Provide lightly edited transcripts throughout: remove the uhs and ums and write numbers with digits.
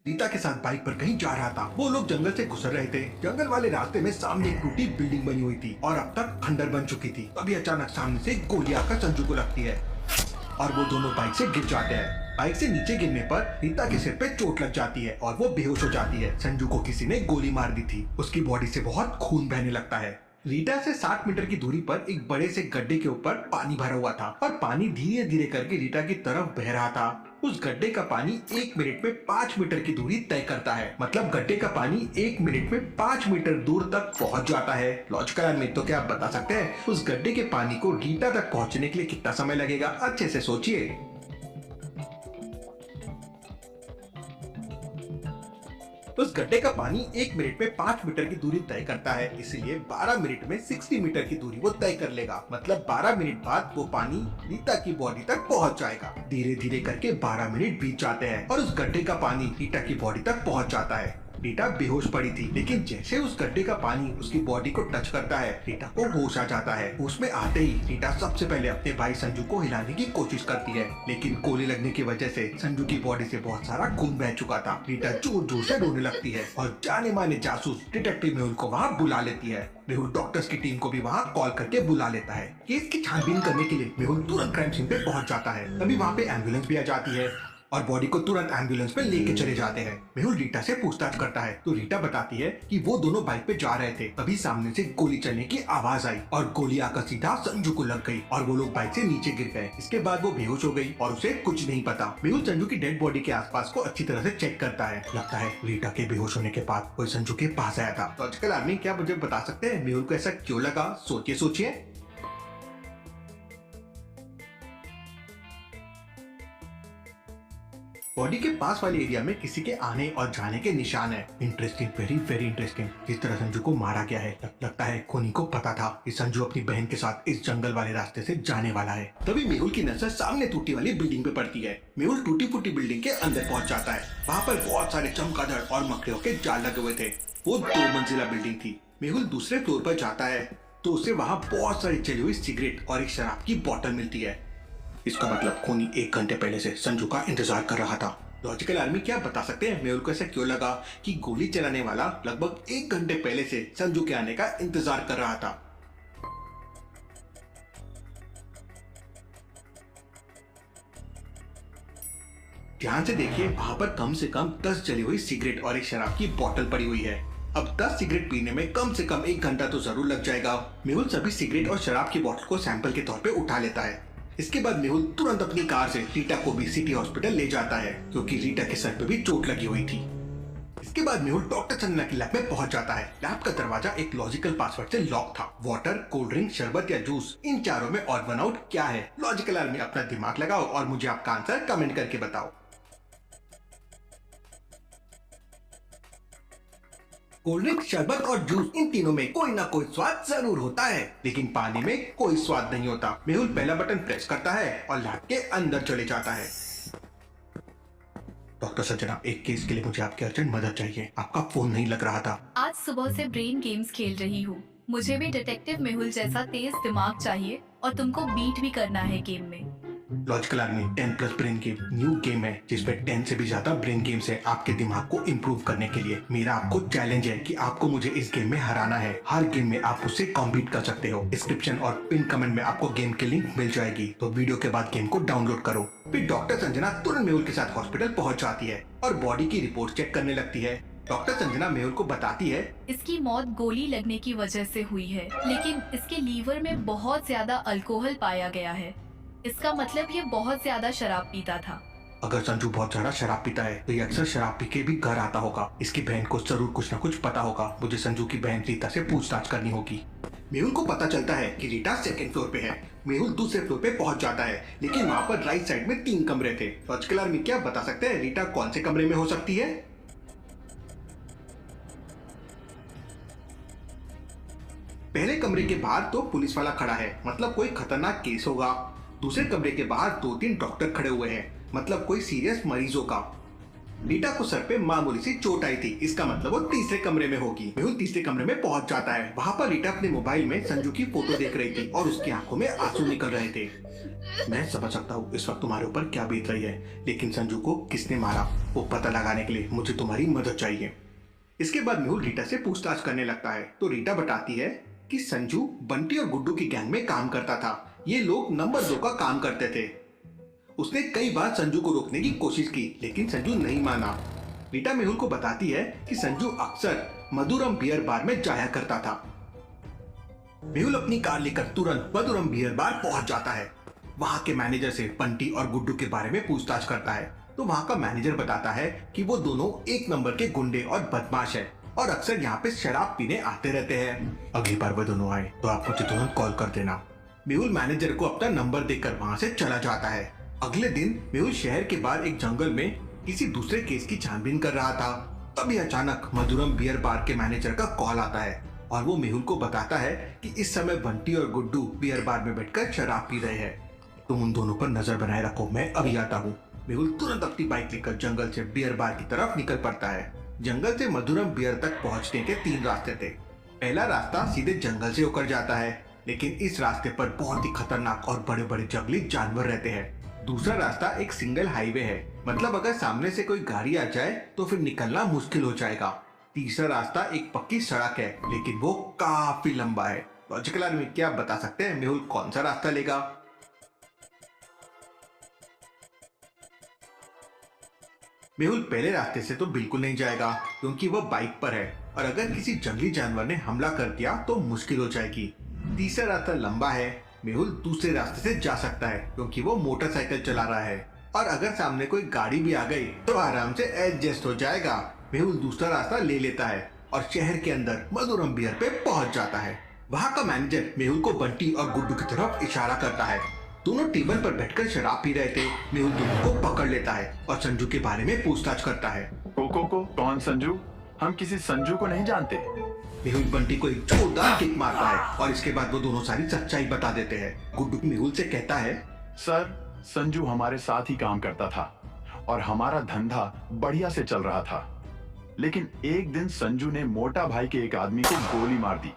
रीता के साथ बाइक पर कहीं जा रहा था। वो लोग जंगल से गुजर रहे थे। जंगल वाले रास्ते में सामने एक टूटी बिल्डिंग बनी हुई थी और अब तक खंडर बन चुकी थी। तभी अचानक सामने से गोली आकर संजू को लगती है और वो दोनों बाइक से गिर जाते हैं। बाइक से नीचे गिरने पर रीता के सिर पे चोट लग जाती है और वो बेहोश हो जाती है। संजू को किसी ने गोली मार दी थी। उसकी बॉडी से बहुत खून बहने लगता है। रीटा से 60 मीटर की दूरी पर एक बड़े से गड्ढे के ऊपर पानी भरा हुआ था और पानी धीरे धीरे करके रीटा की तरफ बह रहा था। उस गड्ढे का पानी 1 मिनट में 5 मीटर की दूरी तय करता है। मतलब गड्ढे का पानी 1 मिनट में 5 मीटर दूर तक पहुंच जाता है। लॉजिकल में तो क्या आप बता सकते हैं उस गड्ढे के पानी को रीटा तक पहुंचने के लिए कितना समय लगेगा? अच्छे से सोचिए। उस गड्ढे का पानी 1 मिनट में 5 मीटर की दूरी तय करता है, इसलिए 12 मिनट में 60 मीटर की दूरी वो तय कर लेगा। मतलब 12 मिनट बाद वो पानी रीता की बॉडी तक पहुंच जाएगा। धीरे धीरे करके 12 मिनट बीत जाते हैं और उस गड्ढे का पानी रीता की बॉडी तक पहुंच जाता है। रीटा बेहोश पड़ी थी, लेकिन जैसे उस गड्ढे का पानी उसकी बॉडी को टच करता है, रीटा को होश आ जाता है। होश में आते ही रीटा सबसे पहले अपने भाई संजू को हिलाने की कोशिश करती है, लेकिन गोली लगने की वजह से संजू की बॉडी से बहुत सारा खून बह चुका था। रीटा जोर जोर से रोने लगती है और जाने माने जासूस डिटेक्टिव मेहुल को वहाँ बुला लेती है। मेहुल डॉक्टर्स की टीम को भी वहाँ कॉल करके बुला लेता है। केस की छानबीन करने के लिए मेहुल तुरंत क्राइम सीन पे पहुँच जाता है। तभी वहाँ पे एम्बुलेंस भी आ जाती है और बॉडी को तुरंत एम्बुलेंस पे लेके चले जाते हैं। मेहुल रीटा से पूछताछ करता है तो रीटा बताती है कि वो दोनों बाइक पे जा रहे थे, तभी सामने से गोली चलने की आवाज आई और गोली आकर सीधा संजू को लग गई और वो लोग बाइक से नीचे गिर गए। इसके बाद वो बेहोश हो गई और उसे कुछ नहीं पता। मेहुल संजू की डेड बॉडी के आसपास को अच्छी तरह से चेक करता है। लगता है रीटा के बेहोश होने के बाद कोई संजू के पास आया था। लॉजिकल आदमी क्या मुझे बता सकते हैं मेहुल को ऐसा क्यों लगा? सोचिए सोचिए। बॉडी के पास वाले एरिया में किसी के आने और जाने के निशान है। Interesting, very very interesting. जिस तरह संजू को मारा गया है, लगता है खूनी को पता था कि संजू अपनी बहन के साथ इस जंगल वाले रास्ते से जाने वाला है। तभी मेहुल की नजर सामने टूटी वाली बिल्डिंग पे पड़ती है। मेहुल टूटी फूटी बिल्डिंग के अंदर पहुंच जाता है। वहाँ पर बहुत सारे चमगादड़ और मकड़ियों के जाल लगे हुए थे। वो 2 मंजिला बिल्डिंग थी। मेहुल दूसरे फ्लोर पर जाता है तो उसे वहाँ बहुत सारी जली हुई सिगरेट और एक शराब की बोतल मिलती है। इसका मतलब खूनी 1 घंटे पहले से संजू का इंतजार कर रहा था। लॉजिकल आर्मी क्या बता सकते हैं मेहुल को ऐसा क्यों लगा कि गोली चलाने वाला लगभग 1 घंटे पहले से संजू के आने का इंतजार कर रहा था? ध्यान से देखिए, वहाँ पर कम से कम 10 जली हुई सिगरेट और एक शराब की बोतल पड़ी हुई है। अब 10 सिगरेट पीने में कम से कम 1 घंटा तो जरूर लग जाएगा। मेहुल सभी सिगरेट और शराब की बोतल को सैंपल के तौर पे उठा लेता है। इसके बाद मेहुल तुरंत अपनी कार से रीटा को भी सिटी हॉस्पिटल ले जाता है, क्योंकि रीटा के सर पे भी चोट लगी हुई थी। इसके बाद मेहुल डॉक्टर चंदना की लैब में पहुंच जाता है। लैब का दरवाजा एक लॉजिकल पासवर्ड से लॉक था। वाटर, कोल्ड ड्रिंक, शरबत या जूस, इन चारों में ऑड वन आउट क्या है? लॉजिकल आर्मी अपना दिमाग लगाओ और मुझे आपका आंसर कमेंट करके बताओ। कोल्ड ड्रिंक, शरबत और जूस, इन तीनों में कोई ना कोई स्वाद जरूर होता है, लेकिन पानी में कोई स्वाद नहीं होता। मेहुल पहला बटन प्रेस करता है और लैब के अंदर चले जाता है। डॉक्टर संजना, एक केस के लिए मुझे आपकी अर्जेंट मदद चाहिए। आपका फोन नहीं लग रहा था। आज सुबह से ब्रेन गेम्स खेल रही हूँ। मुझे भी डिटेक्टिव मेहुल जैसा तेज दिमाग चाहिए और तुमको बीट भी करना है गेम में। Logical army 10+ brain game new game है जिसमें 10 से भी ज्यादा ब्रेन गेम्स है आपके दिमाग को इम्प्रूव करने के लिए। मेरा आपको चैलेंज है कि आपको मुझे इस गेम में हराना है। हर गेम में आप उससे कॉम्पीट कर सकते हो। डिस्क्रिप्शन और पिन कमेंट में आपको गेम की लिंक मिल जाएगी, तो वीडियो के बाद गेम को डाउनलोड करो। फिर डॉक्टर संजना तुरंत मेहुल के साथ हॉस्पिटल पहुँच जाती है और बॉडी की रिपोर्ट चेक करने लगती है। डॉक्टर संजना मेहुल को बताती है इसकी मौत गोली लगने की वजह से हुई है, लेकिन इसके लीवर में बहुत ज्यादा अल्कोहल पाया गया है। इसका मतलब ये बहुत ज्यादा शराब पीता था। अगर संजू बहुत ज्यादा शराब पीता है तो ये अक्सर शराब पी के भी घर आता होगा। इसकी बहन को जरूर कुछ न कुछ पता होगा। मुझे संजू की बहन रीता से पूछताछ करनी होगी। मेहुल को पता चलता है कि रीटा 2nd फ्लोर पे है। मेहुल दूसरे फ्लोर पे पहुंच जाता है, लेकिन वहाँ पर राइट साइड में 3 कमरे थे। लॉजिकल आर्मी क्या बता सकते हैं रीटा कौन से कमरे में हो सकती है? पहले कमरे के बाहर तो पुलिस वाला खड़ा है, मतलब कोई खतरनाक केस होगा। दूसरे कमरे के बाहर 2-3 डॉक्टर खड़े हुए हैं, मतलब कोई सीरियस मरीज होगा। रीटा को सर पे मामूली सी चोट आई थी, इसका मतलब वो तीसरे कमरे में होगी। मेहुल तीसरे कमरे में पहुंच जाता है। वहाँ पर रीटा अपने मोबाइल में संजू की फोटो देख रही थी और उसकी आंखों में आंसू निकल रहे थे। मैं समझ सकता हूँ इस वक्त तुम्हारे ऊपर क्या बीत रही है, लेकिन संजू को किसने मारा वो पता लगाने के लिए मुझे तुम्हारी मदद चाहिए। इसके बाद मेहुल रीटा से पूछताछ करने लगता है तो रीटा बताती है कि संजू बंटी और गुड्डू की गैंग में काम करता था। ये लोग नंबर 2 का काम करते थे। उसने कई बार संजू को रोकने की कोशिश की लेकिन संजू नहीं माना। रीटा मेहुल को बताती है कि संजू अक्सर मधुरम बियर बार में जाया करता था। मेहुल अपनी कार लेकर तुरंत मधुरम बियर बार पहुंच जाता है। वहां के मैनेजर से बंटी और गुड्डू के बारे में पूछताछ करता है तो वहां का मैनेजर बताता है कि वो दोनों एक नंबर के गुंडे और बदमाश है और अक्सर यहाँ पे शराब पीने आते रहते हैं। अगली बार वो दोनों आए तो आप मुझे तुरंत कॉल कर देना। मेहुल मैनेजर को अपना नंबर देकर वहां से चला जाता है। अगले दिन मेहुल शहर के बाहर एक जंगल में किसी दूसरे केस की छानबीन कर रहा था। तभी अचानक मधुरम बियर बार के मैनेजर का कॉल आता है और वो मेहुल को बताता है कि इस समय बंटी और गुड्डू बियर बार में बैठकर शराब पी रहे हैं। तुम उन दोनों पर नजर बनाए रखो, मैं अभी आता हूँ। मेहुल तुरंत अपनी बाइक लेकर जंगल से बियर बार की तरफ निकल पड़ता है। जंगल से मधुरम बियर तक पहुंचने के 3 रास्ते थे। पहला रास्ता सीधे जंगल से होकर जाता है, लेकिन इस रास्ते पर बहुत ही खतरनाक और बड़े बड़े जंगली जानवर रहते हैं। दूसरा रास्ता एक सिंगल हाईवे है, मतलब अगर सामने से कोई गाड़ी आ जाए तो फिर निकलना मुश्किल हो जाएगा। तीसरा रास्ता एक पक्की सड़क है, लेकिन वो काफी लंबा है। लॉजिकल आदमी क्या बता सकते हैं मेहुल कौन सा रास्ता लेगा? मेहुल पहले रास्ते से तो बिल्कुल नहीं जाएगा क्योंकि वह बाइक पर है और अगर किसी जंगली जानवर ने हमला कर दिया तो मुश्किल हो जाएगी। तीसरा रास्ता लंबा है, मेहुल दूसरे रास्ते से जा सकता है क्योंकि वो मोटरसाइकिल चला रहा है और अगर सामने कोई गाड़ी भी आ गई तो आराम से एडजस्ट हो जाएगा। मेहुल दूसरा रास्ता ले लेता है और शहर के अंदर मधुरम बियर पे पहुंच जाता है। वहाँ का मैनेजर मेहुल को बंटी और गुड्डू की तरफ इशारा करता है। दोनों टेबल पर बैठकर शराब पी रहे थे। मेहुल दोनों को पकड़ लेता है और संजू के बारे में पूछताछ करता है। को कौन संजू? हम किसी संजू को नहीं जानते। मेहुल बंटी को एक जोरदार किक मारता है और इसके बाद वो दोनों सारी सच्चाई बता देते हैं। गुड्डू मेहुल से कहता है, सर, संजू हमारे साथ ही काम करता था और हमारा धंधा बढ़िया से चल रहा था, लेकिन एक दिन संजू ने मोटा भाई के एक आदमी को गोली मार दी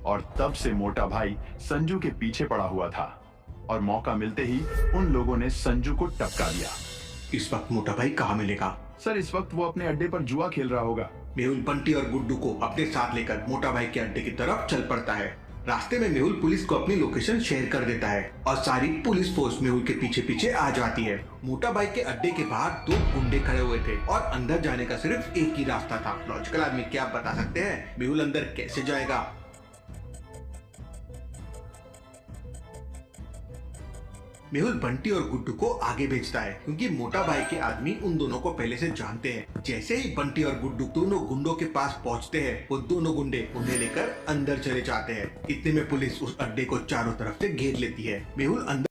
और तब से मोटा भाई संजू के पीछे पड़ा हुआ था और मौका मिलते ही उन लोगों ने संजू को टपका दिया। इस वक्त मोटा भाई कहाँ मिलेगा? सर, इस वक्त वो अपने अड्डे पर जुआ खेल रहा होगा। मेहुल बंटी और गुड्डू को अपने साथ लेकर मोटा भाई के अड्डे की तरफ चल पड़ता है। रास्ते में मेहुल पुलिस को अपनी लोकेशन शेयर कर देता है और सारी पुलिस फोर्स मेहुल के पीछे पीछे आ जाती है। मोटा भाई के अड्डे के बाहर 2 गुंडे खड़े हुए थे और अंदर जाने का सिर्फ एक ही रास्ता था। लॉजिकल आदमी क्या बता सकते हैं मेहुल अंदर कैसे जाएगा? मेहुल बंटी और गुड्डू को आगे भेजता है क्योंकि मोटा भाई के आदमी उन दोनों को पहले से जानते हैं। जैसे ही बंटी और गुड्डू दोनों गुंडों के पास पहुंचते हैं वो दोनों गुंडे उन्हें लेकर अंदर चले जाते हैं। इतने में पुलिस उस अड्डे को चारों तरफ से घेर लेती है। मेहुल अंदर